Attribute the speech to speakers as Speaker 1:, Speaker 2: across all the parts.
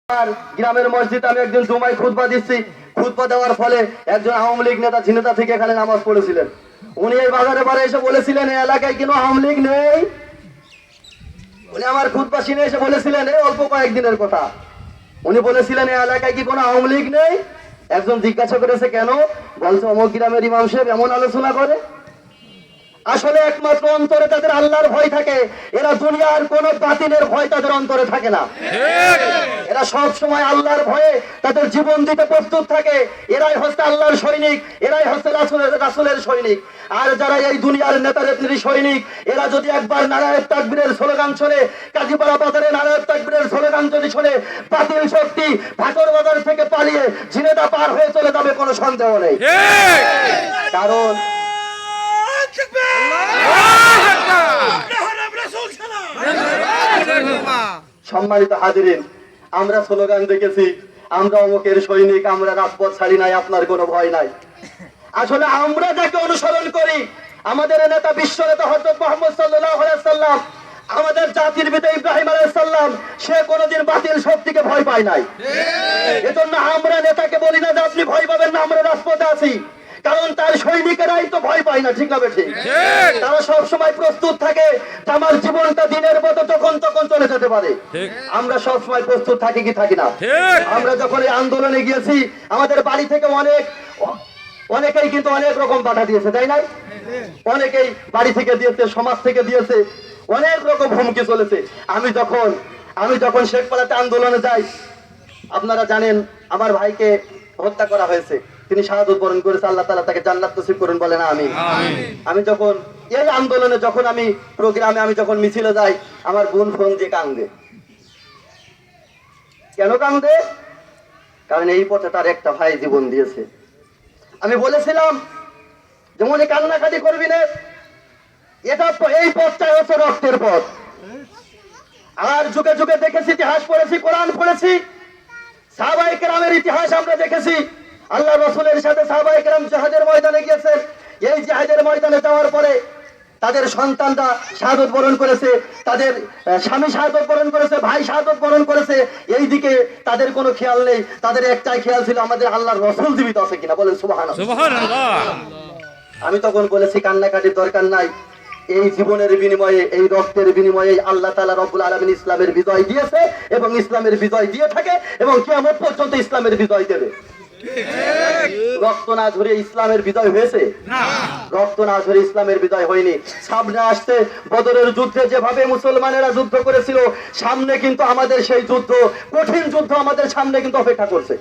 Speaker 1: আর গ্রামের মসজিদে আমি একজন জুমায় খুতবা দিচ্ছি। খুতবা দেওয়ার ফলে একজন আওয়ামী লীগ নেতা ঝিনেতা থেকে এখানে নামাজ পড়েছিলেন। উনি এই বাজারে বারে এসে বলেছিলেন এই এলাকায় কোনো আওয়ামী লীগ নেই। উনি আমার খুতবা শুনে এসে বলেছিলেন এই অল্প কয়েকদিনের কথা। উনি বলেছিলেন এই এলাকায় কি কোনো আওয়ামী লীগ নেই। একজন জিজ্ঞাসা করেছে কেন, বলছে অমুক গ্রামের ইমাম সাহেব এমন আলোচনা করে। আসলে একমাত্র অন্তরে তাদের আল্লাহর ভয় থাকে। এরা দুনিয়ার কোন বাতিলের ভয় তাদের অন্তরে থাকে না। এরা সব সময় আল্লাহর ভয়ে তাদের জীবন দিতে প্রস্তুত থাকে। এরাই হচ্ছে আল্লাহর সৈনিক, এরাই হচ্ছে রাসূলের সৈনিক। আর যারা এই দুনিয়ার নেতানেত্রীর সৈনিক, এরা যদি একবার নারায়ণ তাকবীরের স্লোগান শোনে, কাজীপাড়া বাজারে নারায়ণ তাকবীরের স্লোগান যদি শোনে, বাতিল শক্তি ভাটর বাজার থেকে পালিয়ে ঝিনেদা পার হয়ে চলে যাবে, কোনো সন্দেহ নেই। কারণ সম্মানিত হাজিরিন, আমরা স্লোগান দেখেছি, আমরা অমুকের সৈনিক, আমরা রাজপথ ছাড়ি নাই, আপনার কোনো ভয় নাই। আসলে আমরা যাকে অনুসরণ করি, আমাদের নেতা বিশ্ব নেতা হযরত মুহাম্মদ সাল্লাল্লাহু আলাইহি সাল্লাম, আমাদের জাতির পিতা ইব্রাহিম আলাইহিস সালাম, সে কোনদিন বাতিল শক্তিকে ভয় পায় নাই। এজন্য আমরা নেতাকে বলি না যে আপনি ভয় পাবেন না, আমরা রাজপথে আছি। কারণ তার সৈনিকেরাই তো ভয় পায় না, ঠিক না বেঠিক? তারা সব সময় প্রস্তুত থাকে যে আমার জীবনটা দিনের মতো যখন তখন চলে যেতে পারে। আমরা সব সময় প্রস্তুত থাকি কি থাকি না? আমরা যখন এই আন্দোলনে গিয়েছি, আমাদের বাড়ি থেকে অনেকেই কিন্তু অনেক রকম বাধা দিয়েছে, তাই না? অনেকেই বাড়ি থেকে দিয়েছে, সমাজ থেকে দিয়েছে, অনেক রকম হুমকি চলেছে। আমি যখন শেখপাড়াতে আন্দোলনে যাই, আপনারা জানেন আমার ভাইকে হত্যা করা হয়েছে, তিনি শাহাদাত বরণ করেছে, আল্লাহ তাআলা তাকে জান্নাত নসিব করুন, বলেন আমিন। আমি যখন এই আন্দোলনে যখন আমি প্রোগ্রামে আমি যখন মিছিলে যাই, আমার বোন ফোন দিয়ে কান্দে। কেন কান্দে? কারণ এই পথে তার একটা ভাই জীবন দিয়েছে। আমি বলেছিলাম যেমন কান্নাকাটি করবি না, এটা এই পথটাই হচ্ছে রক্তের পথ। আর যুগে যুগে দেখেছি, ইতিহাস পড়েছি, কোরআন পড়েছি, সাহাবায়ে কেরামের ইতিহাস আমরা দেখেছি। আল্লাহ রাসূলের সাথে সাহাবায়ে কেরাম জিহাদের ময়দানে গিয়েছেন। এই জিহাদের ময়দানে যাওয়ার পরে তাদের সন্তানরা শাহাদাত বরণ করেছে, তাদের স্বামী শাহাদাত বরণ করেছে, ভাই শাহাদাত বরণ করেছে। এই দিকে তাদের কোনো খেয়াল নেই, তাদের একটাই খেয়াল ছিল আমাদের আল্লাহর রাসূল জীবিত আছে কিনা, বলেন সুবহানাল্লাহ। সুবহানাল্লাহ। আমি তখন বলেছি কান্নাকাটির দরকার নাই। এই জীবনের বিনিময়ে, এই রক্তের বিনিময়ে আল্লাহ তাআলা রব্বুল আলামিন ইসলামের বিজয় দিয়েছে এবং ইসলামের বিজয় দিয়ে থাকে এবং কিয়ামত পর্যন্ত ইসলামের বিজয় দেবে। রক্ত না ঝরে ইসলামের বিজয় হয়েছে না, রক্ত না ঝরে ইসলামের বিজয় হয়নি। সামনে আসছে বদরের যুদ্ধে যেভাবে মুসলমানেরা যুদ্ধ করেছিল, সামনে কিন্তু আমাদের সেই যুদ্ধ, কঠিন যুদ্ধ আমাদের সামনে কিন্তু অপেক্ষা করছে।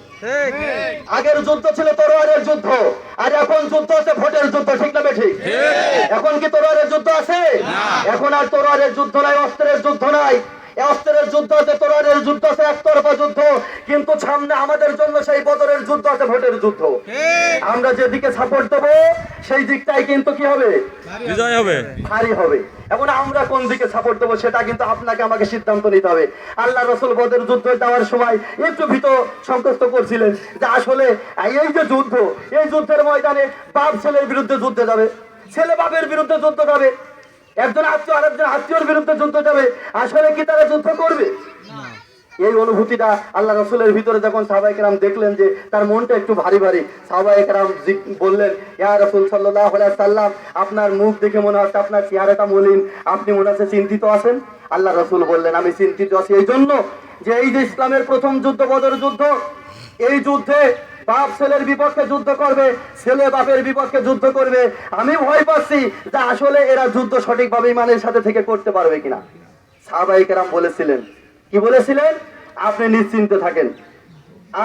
Speaker 1: আগের যুদ্ধ ছিল তরোয়ারের যুদ্ধ, আর এখন যুদ্ধ আছে ভোটের যুদ্ধ, ঠিক না বেঠিক? এখন কি তরোয়ারের যুদ্ধ আছে? এখন আর তরোয়ারের যুদ্ধ নাই, অস্ত্রের যুদ্ধ নাই। অস্ত্রের যুদ্ধ আছে, তরোয়ারের যুদ্ধ আছে, একতরফা যুদ্ধ। কিন্তু সামনে আমাদের জন্য সেই বদরের যুদ্ধ আছে, ভোটের যুদ্ধ। আমরা যেদিকে সাপোর্ট দেবো সেই দিকটাই কিন্তু কি হবে? বিজয় হবে, ভারী হবে। এখন আমরা কোন দিকে সাপোর্ট দেবো সেটা কিন্তু আপনাকে আমাকে সিদ্ধান্ত নিতে হবে। আল্লাহ রাসূল বদর যুদ্ধ যাওয়ার সময় একটু ভীত সংকোচ করছিলেন যে আসলে এই যে যুদ্ধ, এই যুদ্ধের ময়দানে বাপ ছেলের বিরুদ্ধে যুদ্ধে যাবে, ছেলে বাপের বিরুদ্ধে যুদ্ধ যাবে, একজন আত্মীয় আরেকজন আত্মীয়র বিরুদ্ধে যুদ্ধ যাবে, আসলে কি তারা যুদ্ধ করবে? এই অনুভূতিটা আল্লাহ রাসূলের ভিতরে যখন সাহাবায়ে কেরাম দেখলেন যে তার মনটা একটু ভারী ভারী, সাহাবায়ে কেরাম বললেন, ইয়া রাসূল সাল্লাল্লাহু আলাইহি সাল্লাম, আপনার মুখ দেখে মনে হচ্ছে আপনার চেহারাটা মলিন, আপনি মনে হচ্ছে চিন্তিত আছেন। আল্লাহ রাসূল বললেন, আমি চিন্তিত আছি এই জন্য যে এই যে ইসলামের প্রথম যুদ্ধ বদর যুদ্ধ, এই যুদ্ধে বাপ ছেলের বিপক্ষে যুদ্ধ করবে, ছেলে বাপের বিপক্ষে যুদ্ধ করবে। আমি ভয় পাচ্ছি যে আসলে এরা যুদ্ধ সঠিকভাবে ঈমানের সাথে থেকে করতে পারবে কিনা। সাহাবায়ে কেরাম বলেছিলেন, কি বলেছিলেন? আপনি নিশ্চিন্তে থাকেন।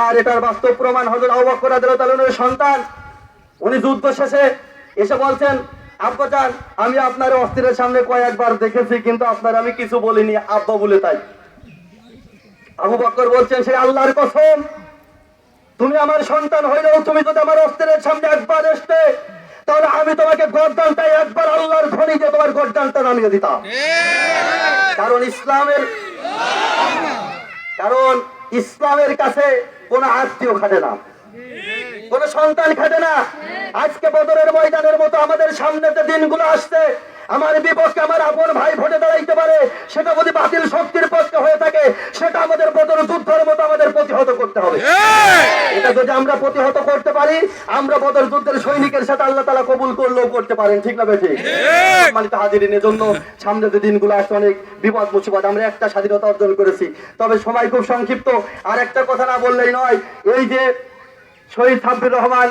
Speaker 1: আর এটার বাস্তব প্রমাণ হযরত আবু বকর রাদিয়াল্লাহু তাআলা এর সন্তান, উনি যুদ্ধ শেষে এসে বলছেন, আব্বা জান, আমি আপনার অস্ত্রের সামনে কয়েকবার দেখেছি কিন্তু আপনার আমি কিছু বলিনি আব্বা বলে। তাই আবু বকর বলছেন, সেই আল্লাহর কসম, তুমি আমার সন্তান হইলেও তুমি যদি আমার অস্ত্রের সামনে একবার আসতে, তাহলে আমি তোমাকে গর্দানটাই একবার আল্লাহর ধ্বনি দিয়ে তোমার গর্দানটা নামিয়ে দিতাম। কারণ ইসলামের কাছে কোন আত্মীয় খাটে না, কোন সন্তান খাটে না। আজকে বদরের ময়দানের মতো আমাদের সামনে যে দিনগুলো আসছে, আমার বিপক্ষে আমার আপন ভাই ভোটে দাঁড়াইতে পারে, সেটা যদি বাতিল শক্তির পক্ষে হয়ে থাকে, সেটা আমাদের বদর যুদ্ধের মতো আমাদের প্রতিহত করতে হবে। এটা যদি আমরা প্রতিহত করতে পারি, আমরা বদর যুদ্ধের সৈনিকের সাথে আল্লাহ তাআলা কবুল করলেও করতে পারেন, ঠিক না বেঠিক? সম্মানিত হাজিরিন, এজন্য সামনে যে দিনগুলো আসছে অনেক বিপদ মুসিবত। আমরা একটা স্বাধীনতা অর্জন করেছি, তবে সময় খুব সংক্ষিপ্ত। আর একটা কথা না বললেই নয়, এই যে শহীদ সাব্বির রহমান,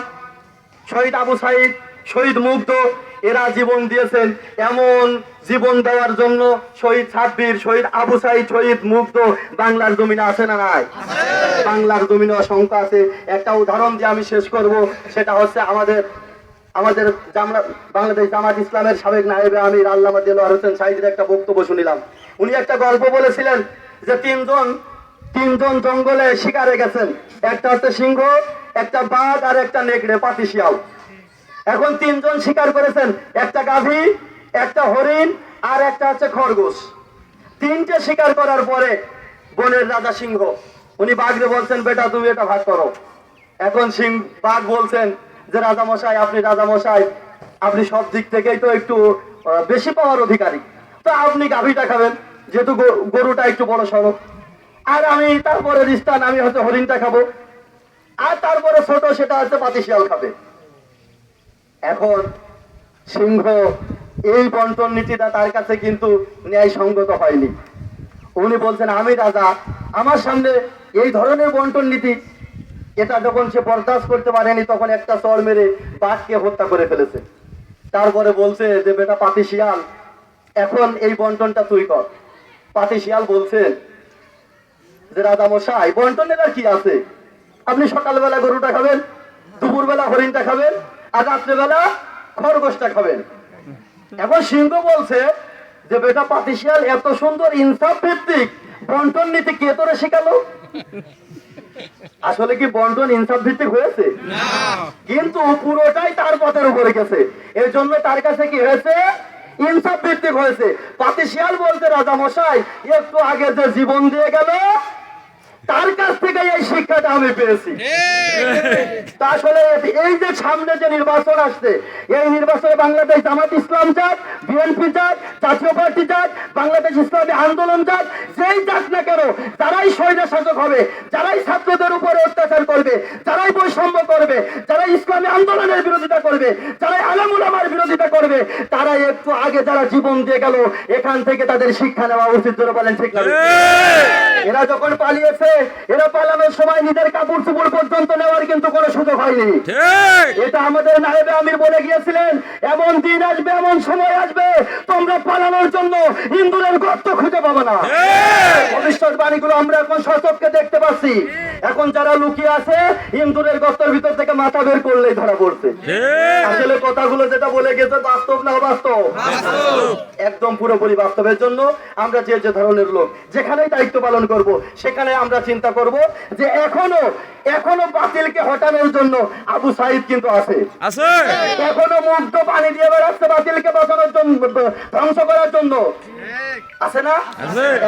Speaker 1: শহীদ আবু সাইদ, শহীদ মুগ্ধ, এরা জীবন দিয়েছেন। এমন জীবন দেওয়ার জন্য শহীদ সাব্বির, শহীদ আবু সাইদ, শহীদ মুগ্ধ বাংলার জমিনে আছে না নাই? বাংলার জমিনে অসংখ্য আছে। একটা উদাহরণ দিয়ে আমি শেষ করব, সেটা হচ্ছে আমাদের বাংলাদেশ জামাত ইসলামের সাবেক নায়েবে আমির আল্লামা দেলোয়ার হোসেন সাইদের একটা বক্তব্য শুনিলাম। উনি একটা গল্প বলেছিলেন যে তিনজন জঙ্গলে শিকারে গেছেন, একটা হচ্ছে সিংহ, একটা বাঘ আর একটা নেকড়ে পাতি শিয়াল। এখন তিনজন শিকার করেছেন, একটা গাভী, একটা হরিণ আর একটা হচ্ছে খরগোশ। তিনটে শিকার করার পরে বনের রাজা সিংহ উনি বাঘরে বলছেন, বেটা তুমি এটা ভাগ করো। এখন বাঘ বলছেন যে রাজা মশাই, আপনি সব দিক থেকেই তো একটু বেশি পাওয়ার অধিকারী, তো আপনি গাভীটা খাবেন, যেহেতু গরুটা একটু বড় সড়ো, আর আমি তারপরে রিস্তান, আমি হচ্ছে হরিণটা খাবো, আর তারপরে ছোট সেটা হচ্ছে পাতি শিয়াল খাবে। এখন সিংহ এই বন্টন নীতিটা তার কাছে কিন্তু ন্যায়সঙ্গত হয়নি। উনি বলছেন, আমি রাজা, আমার সামনে এই ধরনের বন্টন নীতি, এটা যখন সে বরদাস্ত করতে পারেনি, তখন একটা চড় মেরে বাঘকে হত্যা করে ফেলেছে। তারপরে বলছে যে বেটা পাতি শিয়াল, এখন এই বন্টনটা তুই কর। পাতি শিয়াল বলছেন যে রাজা মশাই, বন্টনের আর কি আছে, আপনি সকালবেলা গরুটা খাবেন, দুপুরবেলা হরিণটা খাবেন, আর রাত্রেবেলা খরগোশটা খাবেন। এখন সিংহ বলছে যে বেটা পাতি শিয়াল, এত সুন্দর ইনসাফ ভিত্তিক বন্টন নীতি কে তোরে শিখালো? আসলে কি বন্টন ইনসাফ ভিত্তিক হয়েছে? কিন্তু পুরোটাই তার পথের উপরে গেছে, এর জন্য তার কাছে কি হয়েছে? ইনসাফ ভিত্তিক হয়েছে। পাতি শিয়াল বলতে, রাজা মশাই, একটু আগে যে জীবন দিয়ে গেল, তার কাছ থেকে এই শিক্ষাটা আমি পেয়েছি। তা আসলে এই যে সামনে যে নির্বাচন আসছে, এই নির্বাচনে বাংলাদেশ জামাত ইসলাম যাক, বিএনপি যাক, জাতীয় পার্টি যাক, বাংলাদেশ ইসলামী আন্দোলন যাক, যেই যাক না কেন, যারাই স্বৈর শাসক হবে, যারাই ছাত্রদের উপরে অত্যাচার করবে, যারাই বৈষম্য করবে, যারা ইসলামী আন্দোলনের বিরোধিতা করবে, যারাই আলেম উলামার বিরোধিতা করবে, তারা একটু আগে যারা জীবন দিয়ে গেল, এখান থেকে তাদের শিক্ষা নেওয়া উচিত। জোরে বলেন ঠিক না? এরা যখন পালিয়েছে, এরা পালানোর সময় নিজের কাপড় চোপড় পর্যন্ত নেওয়ার কিন্তু কোনো সুযোগ হয়নি। এটা আমাদের নায়েবে আমির বলে গিয়েছিলেন, এমন দিন আসবে, এমন সময় আসবে, তোমরা পালানোর জন্য ইন্দুরের গর্ত খুঁজে পাবে না। ভবিষ্যৎবাণীগুলো আমরা এখন সচক্ষে দেখতে পাচ্ছি। এখন যারা লুকিয়ে আছে, ইন্দুরের গর্তের ভিতর থেকে মাথা বের করলেই ধরা পড়ছে। আসলে কথাগুলো যেটা বলে গেছে, বাস্তব না অবাস্তব? একদম পুরোপুরি বাস্তবের জন্য আমরা যে যে ধরনের লোক যেখানেই দায়িত্ব পালন করব, সেখানে আমরা চিন্তা করব যে এখনো বাতিলকে হটানোর জন্য আবু সাইদ কিন্তু আছে, এখনো মুগ্ধ পানি দিয়ে বেড়াচ্ছে বাতিলকে বাঁচানোর জন্য, ধ্বংস করার জন্য, আছে না?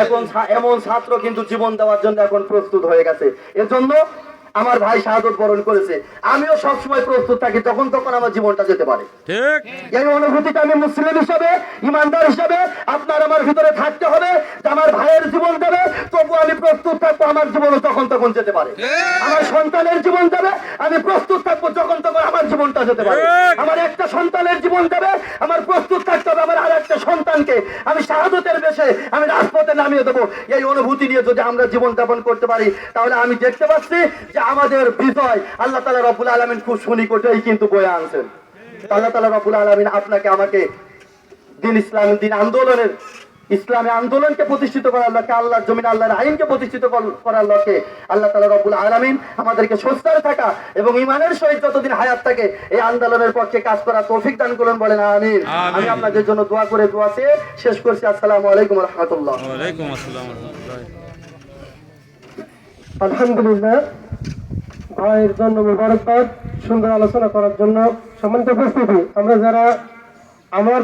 Speaker 1: এখন এমন ছাত্র কিন্তু জীবন দেওয়ার জন্য এখন প্রস্তুত হয়ে গেছে। এজন্য আমার ভাই শাহাদত বরণ করেছে, আমিও সবসময় প্রস্তুত থাকি, তখন আমার জীবনটা যেতে পারে। এই অনুভূতিটা আমি মুসলিম হিসাবে, ইমানদার হিসাবে আপনার আমার ভিতরে থাকতে হবে যে আমার ভাইয়ের জীবন দেবে, তবু আমি প্রস্তুত থাকবো, আমার জীবনও তখন যেতে পারে। আমার সন্তানের জীবন দেবে, আমি প্রস্তুত থাকবো, তখন আমার জীবনটা যেতে পারে। আমার একটা সন্তানের জীবন দেবে, আমার প্রস্তুত থাকতে হবে আমার আর একটা সন্তানকে আমি শাহাদতের বেশে আমি রাজপথে নামিয়ে দেবো। এই অনুভূতি নিয়ে যদি আমরা জীবন যাপন করতে পারি, তাহলে আমি দেখতে পাচ্ছি যে আমাদের বিজয় আল্লাহ তাআলা রব্বুল আলামিন খুব সুনিকটেই কিন্তু বয়ে আনছেন। আল্লাহ তাআলা রব্বুল আলামিন আপনাকে আমাকে দিন আন্দোলনের, ইসলামী আন্দোলনকে প্রতিষ্ঠিত করার লক্ষ্যে, আল্লাহর জমিন আল্লাহর আইনকে প্রতিষ্ঠিত করার লক্ষ্যে আল্লাহ তাআলা রব্বুল আলামিন আমাদেরকে সোচ্চার থাকা এবং ঈমানের সহিত যতদিন হায়াত থাকে এই আন্দোলনের পক্ষে কাজ করার তৌফিক দান করুন, বলেন আমিন। আমি আপনাদের জন্য দোয়া করে দোয়াতে শেষ করছি। আসসালামু আলাইকুম ওয়া রাহমাতুল্লাহ। ওয়া আলাইকুম আসসালাম ওয়া রাহমাতুল্লাহ।
Speaker 2: আলহামদুলিল্লাহ, ভাইয়ের জন্য মুবারকবাদ সুন্দর আলোচনা করার জন্য। সম্মানিত উপস্থিতি, আমরা যারা আমার